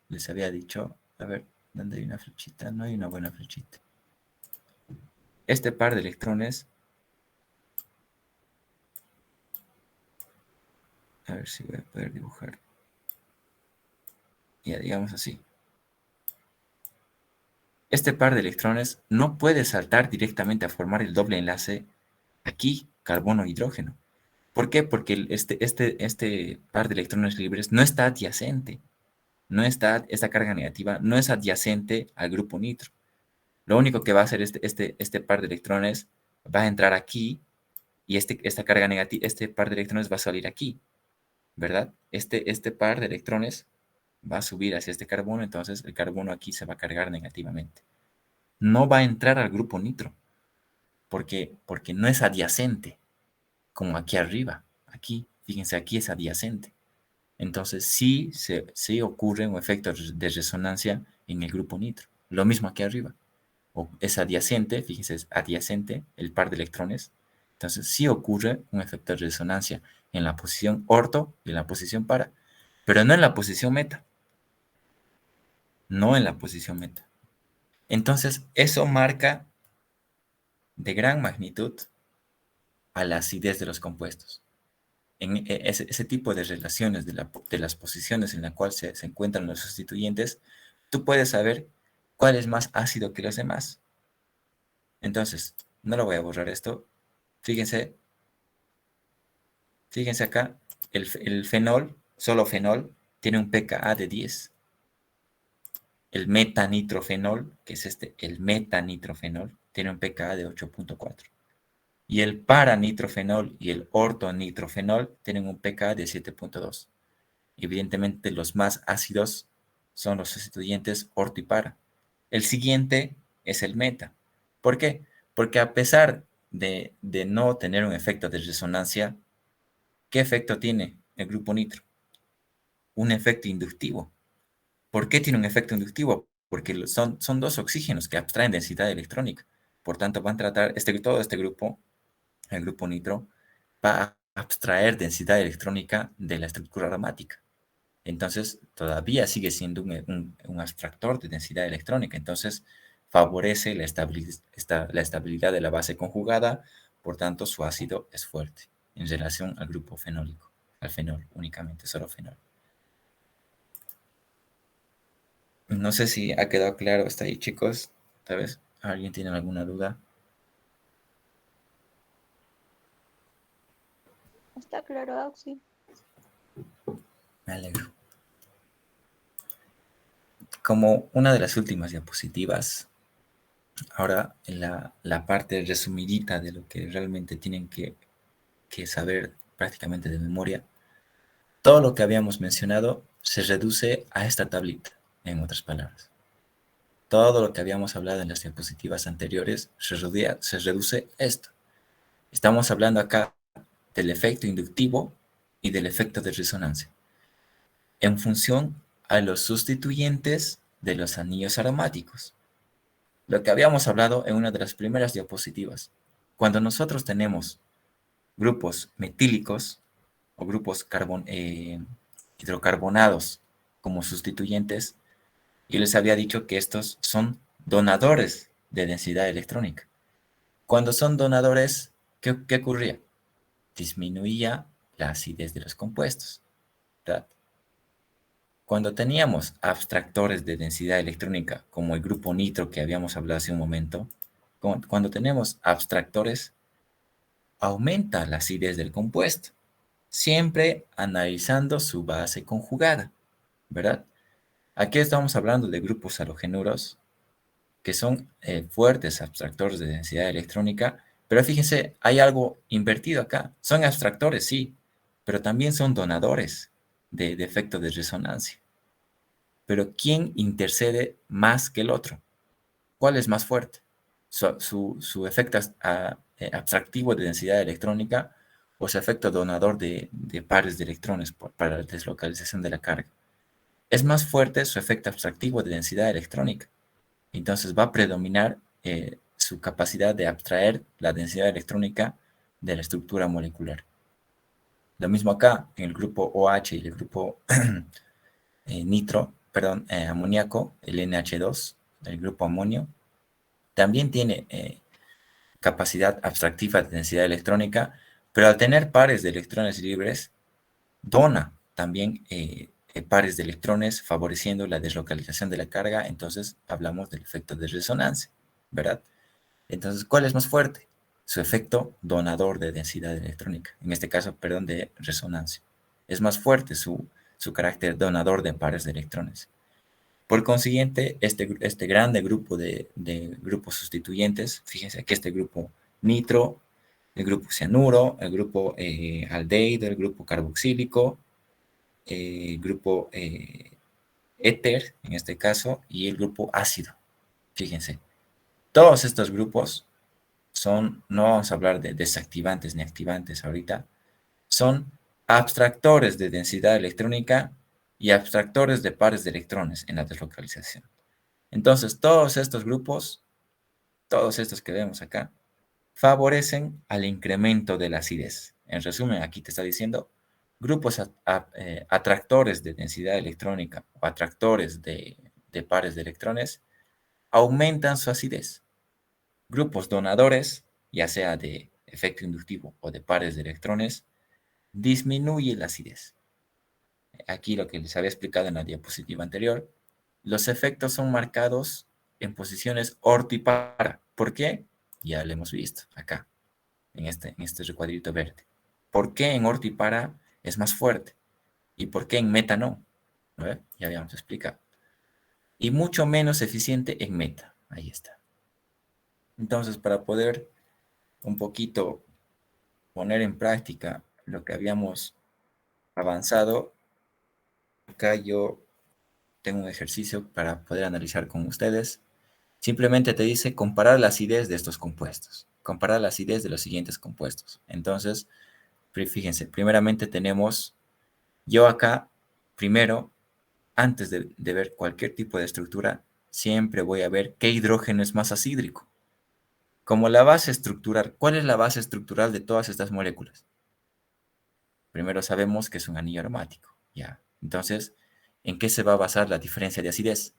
les había dicho. A ver, ¿dónde hay una flechita? No hay una buena flechita. Este par de electrones, a ver si voy a poder dibujar. Ya, digamos así. Este par de electrones no puede saltar directamente a formar el doble enlace aquí, carbono-hidrógeno. ¿Por qué? Porque este par de electrones libres no está adyacente. Esta carga negativa no es adyacente al grupo nitro. Lo único que va a hacer este par de electrones va a entrar aquí y esta carga negativa, este par de electrones va a salir aquí, ¿verdad? Este par de electrones va a subir hacia este carbono, entonces el carbono aquí se va a cargar negativamente. No va a entrar al grupo nitro, porque no es adyacente, como aquí arriba. Aquí, fíjense, aquí es adyacente. Entonces sí ocurre un efecto de resonancia en el grupo nitro. Lo mismo aquí arriba. O es adyacente, fíjense, es adyacente el par de electrones. Entonces sí ocurre un efecto de resonancia en la posición orto y en la posición para, pero no en la posición meta. No en la posición meta. Entonces eso marca de gran magnitud a la acidez de los compuestos. En ese tipo de relaciones de las posiciones en las cuales se encuentran los sustituyentes, tú puedes saber cuál es más ácido que los demás. Entonces, no lo voy a borrar esto. Fíjense, fíjense acá, el fenol, solo fenol, tiene un pKa de 10. El metanitrofenol, que es el metanitrofenol, tiene un pKa de 8.4. Y el paranitrofenol y el ortonitrofenol tienen un pKa de 7.2. Evidentemente, los más ácidos son los sustituyentes orto y para. El siguiente es el meta. ¿Por qué? Porque a pesar de no tener un efecto de resonancia, ¿qué efecto tiene el grupo nitro? Un efecto inductivo. ¿Por qué tiene un efecto inductivo? Porque son dos oxígenos que abstraen densidad electrónica. Por tanto, van a tratar, todo este grupo, el grupo nitro, va a abstraer densidad electrónica de la estructura aromática. Entonces, todavía sigue siendo un abstractor de densidad electrónica. Entonces, favorece la estabilidad de la base conjugada, por tanto, su ácido es fuerte en relación al grupo fenólico, al fenol únicamente, solo fenol. No sé si ha quedado claro hasta ahí, chicos. Tal vez alguien tiene alguna duda. Está claro, Auxi. Me alegro. Como una de las últimas diapositivas, ahora la parte resumidita de lo que realmente tienen que saber prácticamente de memoria, todo lo que habíamos mencionado se reduce a esta tablita, en otras palabras. Todo lo que habíamos hablado en las diapositivas anteriores se reduce a esto. Estamos hablando acá del efecto inductivo y del efecto de resonancia, en función a los sustituyentes de los anillos aromáticos. Lo que habíamos hablado en una de las primeras diapositivas. Cuando nosotros tenemos grupos metílicos o grupos hidrocarbonados como sustituyentes, yo les había dicho que estos son donadores de densidad electrónica. Cuando son donadores, ¿qué ocurría? Disminuía la acidez de los compuestos, ¿verdad? Cuando teníamos abstractores de densidad electrónica, como el grupo nitro que habíamos hablado hace un momento, cuando tenemos abstractores, aumenta la acidez del compuesto, siempre analizando su base conjugada, ¿verdad? Aquí estamos hablando de grupos halogenuros que son fuertes abstractores de densidad electrónica, pero fíjense, hay algo invertido acá. Son abstractores, sí, pero también son donadores de efecto de resonancia. Pero ¿quién intercede más que el otro? ¿Cuál es más fuerte? ¿Su efecto abstractivo de densidad electrónica o su efecto donador de pares de electrones para la deslocalización de la carga. Es más fuerte su efecto abstractivo de densidad electrónica. Entonces va a predominar su capacidad de abstraer la densidad electrónica de la estructura molecular. Lo mismo acá, en el grupo OH y el grupo amoníaco, el NH2, el grupo amonio, también tiene capacidad abstractiva de densidad electrónica, pero al tener pares de electrones libres, dona también pares de electrones favoreciendo la deslocalización de la carga. Entonces hablamos del efecto de resonancia, ¿verdad? Entonces, ¿cuál es más fuerte? Su efecto donador de densidad electrónica, en este caso, perdón, de resonancia. Es más fuerte su carácter donador de pares de electrones. Por consiguiente, este grande grupo de grupos sustituyentes, fíjense aquí este grupo nitro, el grupo cianuro, el grupo aldehído, el grupo carboxílico, el grupo éter, en este caso, y el grupo ácido. Fíjense, todos estos grupos no vamos a hablar de desactivantes ni activantes ahorita, son abstractores de densidad electrónica y abstractores de pares de electrones en la deslocalización. Entonces, todos estos grupos, todos estos que vemos acá, favorecen al incremento de la acidez. En resumen, aquí te está diciendo, grupos atractores de densidad electrónica o atractores de pares de electrones aumentan su acidez. Grupos donadores, ya sea de efecto inductivo o de pares de electrones, disminuye la acidez. Aquí lo que les había explicado en la diapositiva anterior, los efectos son marcados en posiciones orto y para. ¿Por qué? Ya lo hemos visto acá, en este recuadrito verde. ¿Por qué en orto y para es más fuerte? ¿Y por qué en meta no? ¿No? Ya habíamos explicado. Y mucho menos eficiente en meta. Ahí está. Entonces, para poder un poquito poner en práctica lo que habíamos avanzado, acá yo tengo un ejercicio para poder analizar con ustedes. Simplemente te dice comparar la acidez de estos compuestos. Comparar la acidez de los siguientes compuestos. Entonces, fíjense, primeramente tenemos, yo acá, primero, antes de ver cualquier tipo de estructura, siempre voy a ver qué hidrógeno es más acídrico. Como la base estructural, ¿cuál es la base estructural de todas estas moléculas? Primero sabemos que es un anillo aromático, ¿ya? Entonces, ¿en qué se va a basar la diferencia de acidez?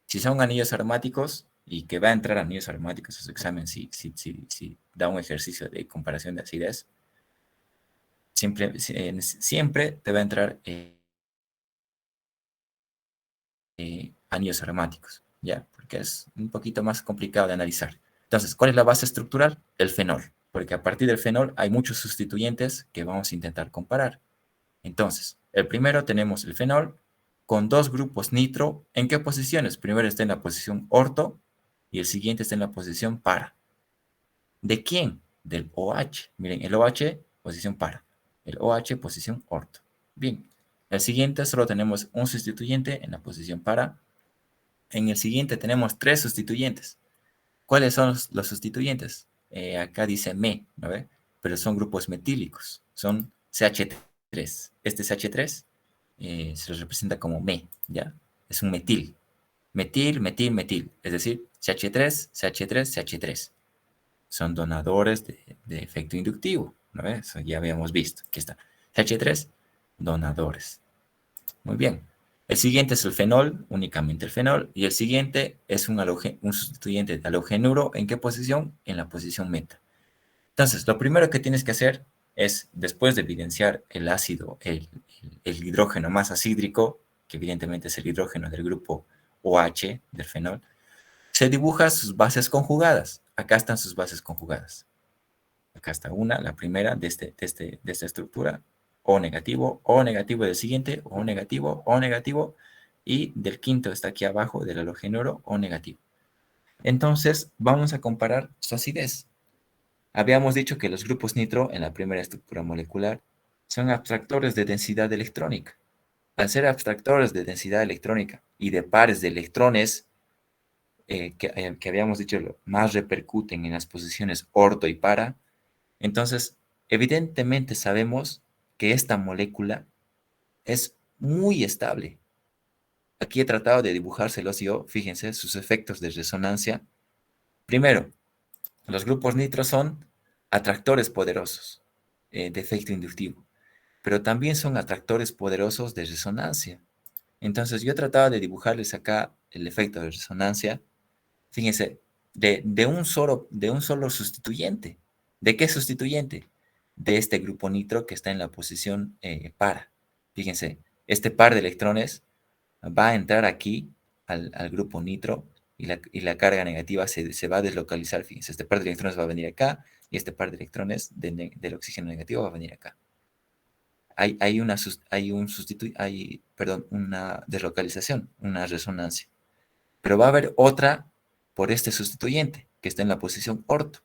Si son anillos aromáticos y que va a entrar anillos aromáticos a su examen, si da un ejercicio de comparación de acidez, siempre te va a entrar anillos aromáticos, ¿ya? Porque es un poquito más complicado de analizar. Entonces, ¿cuál es la base estructural? El fenol, porque a partir del fenol hay muchos sustituyentes que vamos a intentar comparar. Entonces, el primero tenemos el fenol con dos grupos nitro. ¿En qué posiciones? Primero está en la posición orto y el siguiente está en la posición para. ¿De quién? Del OH. Miren, el OH, posición para. El OH, posición orto. Bien. El siguiente solo tenemos un sustituyente en la posición para. En el siguiente tenemos tres sustituyentes. ¿Cuáles son los sustituyentes? Acá dice me, ¿no ve? Pero son grupos metílicos. Son CH3. Este CH3 se los representa como me, ¿ya? Es un metil. Metil, metil, metil. Es decir, CH3, CH3, CH3. Son donadores de efecto inductivo, ¿no ves? Eso ya habíamos visto. Aquí está. CH3, donadores. Muy bien. El siguiente es el fenol, únicamente el fenol. Y el siguiente es un sustituyente de halogenuro. ¿En qué posición? En la posición meta. Entonces, lo primero que tienes que hacer es, después de evidenciar el ácido, el hidrógeno más acídrico, que evidentemente es el hidrógeno del grupo OH, del fenol, se dibujan sus bases conjugadas. Acá están sus bases conjugadas. Acá está una, la primera de esta estructura, O negativo del siguiente, O negativo, y del quinto está aquí abajo, del halogenuro, O negativo. Entonces, vamos a comparar su acidez. Habíamos dicho que los grupos nitro en la primera estructura molecular son abstractores de densidad electrónica. Al ser abstractores de densidad electrónica y de pares de electrones, que habíamos dicho más repercuten en las posiciones orto y para, entonces evidentemente sabemos que esta molécula es muy estable. Aquí he tratado de dibujárselos yo, fíjense, sus efectos de resonancia. Primero, los grupos nitro son atractores poderosos de efecto inductivo, pero también son atractores poderosos de resonancia. Entonces yo trataba de dibujarles acá el efecto de resonancia, fíjense, de un solo sustituyente. ¿De qué sustituyente? De este grupo nitro que está en la posición para. Fíjense, este par de electrones va a entrar aquí al grupo nitro y la carga negativa se va a deslocalizar. Fíjense, este par de electrones va a venir acá y este par de electrones del oxígeno negativo va a venir acá. Perdón, una deslocalización, una resonancia. Pero va a haber otra por este sustituyente que está en la posición orto.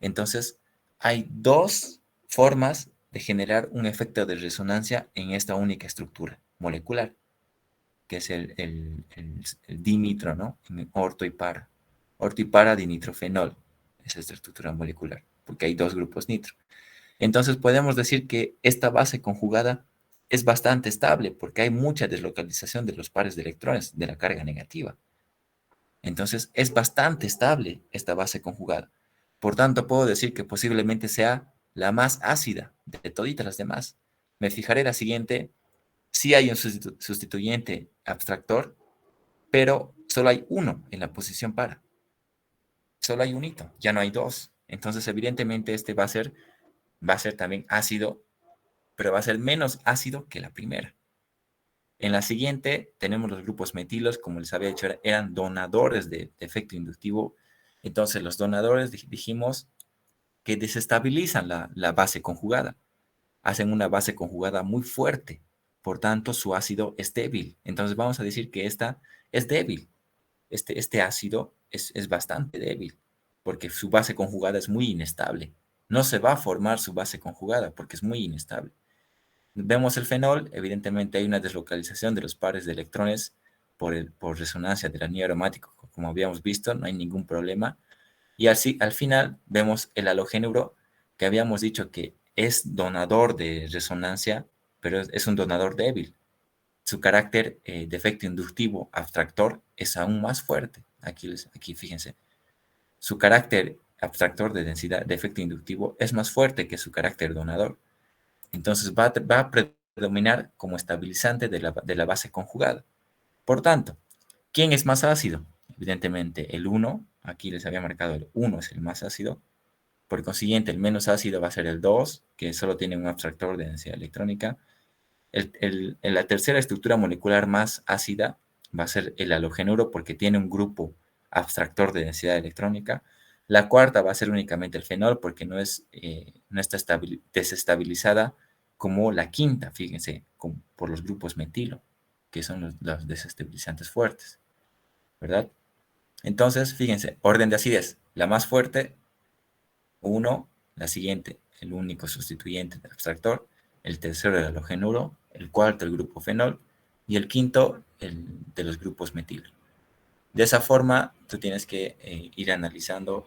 Entonces, hay dos formas de generar un efecto de resonancia en esta única estructura molecular, que es el dinitro, ¿no? Orto y para. Orto y para dinitrofenol. Esa es la estructura molecular, porque hay dos grupos nitro. Entonces podemos decir que esta base conjugada es bastante estable porque hay mucha deslocalización de los pares de electrones de la carga negativa. Entonces es bastante estable esta base conjugada. Por tanto, puedo decir que posiblemente sea la más ácida de toditas las demás. Me fijaré la siguiente. Sí hay un sustituyente abstractor, pero solo hay uno en la posición para. Solo hay un hito, ya no hay dos. Entonces, evidentemente, este va a ser también ácido, pero va a ser menos ácido que la primera. En la siguiente tenemos los grupos metilos, como les había dicho, eran donadores de efecto inductivo. Entonces, los donadores dijimos que desestabilizan la base conjugada, hacen una base conjugada muy fuerte, por tanto, su ácido es débil. Entonces, vamos a decir que esta es débil. Este ácido es bastante débil, porque su base conjugada es muy inestable. No se va a formar su base conjugada porque es muy inestable. Vemos el fenol, evidentemente hay una deslocalización de los pares de electrones por resonancia del anillo aromático, como habíamos visto, no hay ningún problema. Y así, al final vemos el halogénuro, que habíamos dicho que es donador de resonancia, pero es un donador débil. Su carácter de efecto inductivo abstractor es aún más fuerte. Aquí fíjense, su carácter abstractor de densidad de efecto inductivo es más fuerte que su carácter donador. Entonces va a predominar como estabilizante de la base conjugada. Por tanto, ¿quién es más ácido? Evidentemente el 1, aquí les había marcado el 1 es el más ácido. Por consiguiente, el menos ácido va a ser el 2, que solo tiene un abstractor de densidad electrónica. La tercera estructura molecular más ácida va a ser el halogénuro porque tiene un grupo abstractor de densidad electrónica. La cuarta va a ser únicamente el fenol porque no está desestabilizada como la quinta, fíjense, por los grupos metilo, que son los desestabilizantes fuertes, ¿verdad? Entonces, fíjense, orden de acidez. La más fuerte, 1, la siguiente, el único sustituyente del abstractor, el tercero el halogénuro, el cuarto el grupo fenol y el quinto el de los grupos metil. De esa forma, tú tienes que ir analizando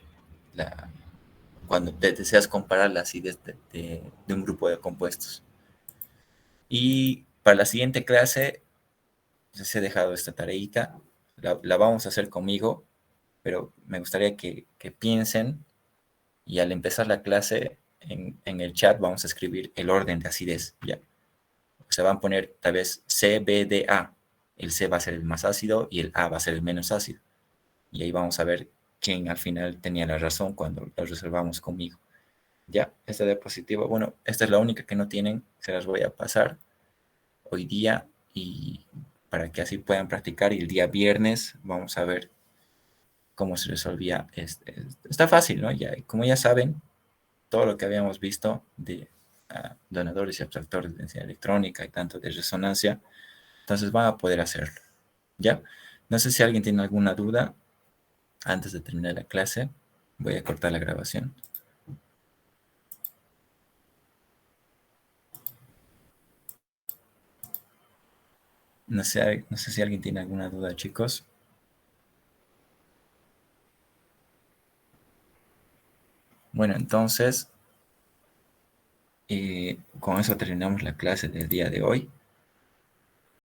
cuando te deseas comparar la acidez de un grupo de compuestos. Y para la siguiente clase, les he dejado esta tareita, la vamos a hacer conmigo, pero me gustaría que piensen y al empezar la clase en el chat vamos a escribir el orden de acidez, ¿ya? Se van a poner tal vez C, B, D, A. El C va a ser el más ácido y el A va a ser el menos ácido. Y ahí vamos a ver quién al final tenía la razón cuando lo resolvamos conmigo. Ya, esta diapositiva, bueno, esta es la única que no tienen, se las voy a pasar hoy día y para que así puedan practicar y el día viernes vamos a ver cómo se resolvía. Está fácil, ¿no? Ya, como ya saben, todo lo que habíamos visto de donadores y abstractores de densidad electrónica y tanto de resonancia, entonces van a poder hacerlo, ¿ya? No sé si alguien tiene alguna duda antes de terminar la clase. Voy a cortar la grabación. No sé si alguien tiene alguna duda, chicos. Bueno, entonces, Con eso terminamos la clase del día de hoy.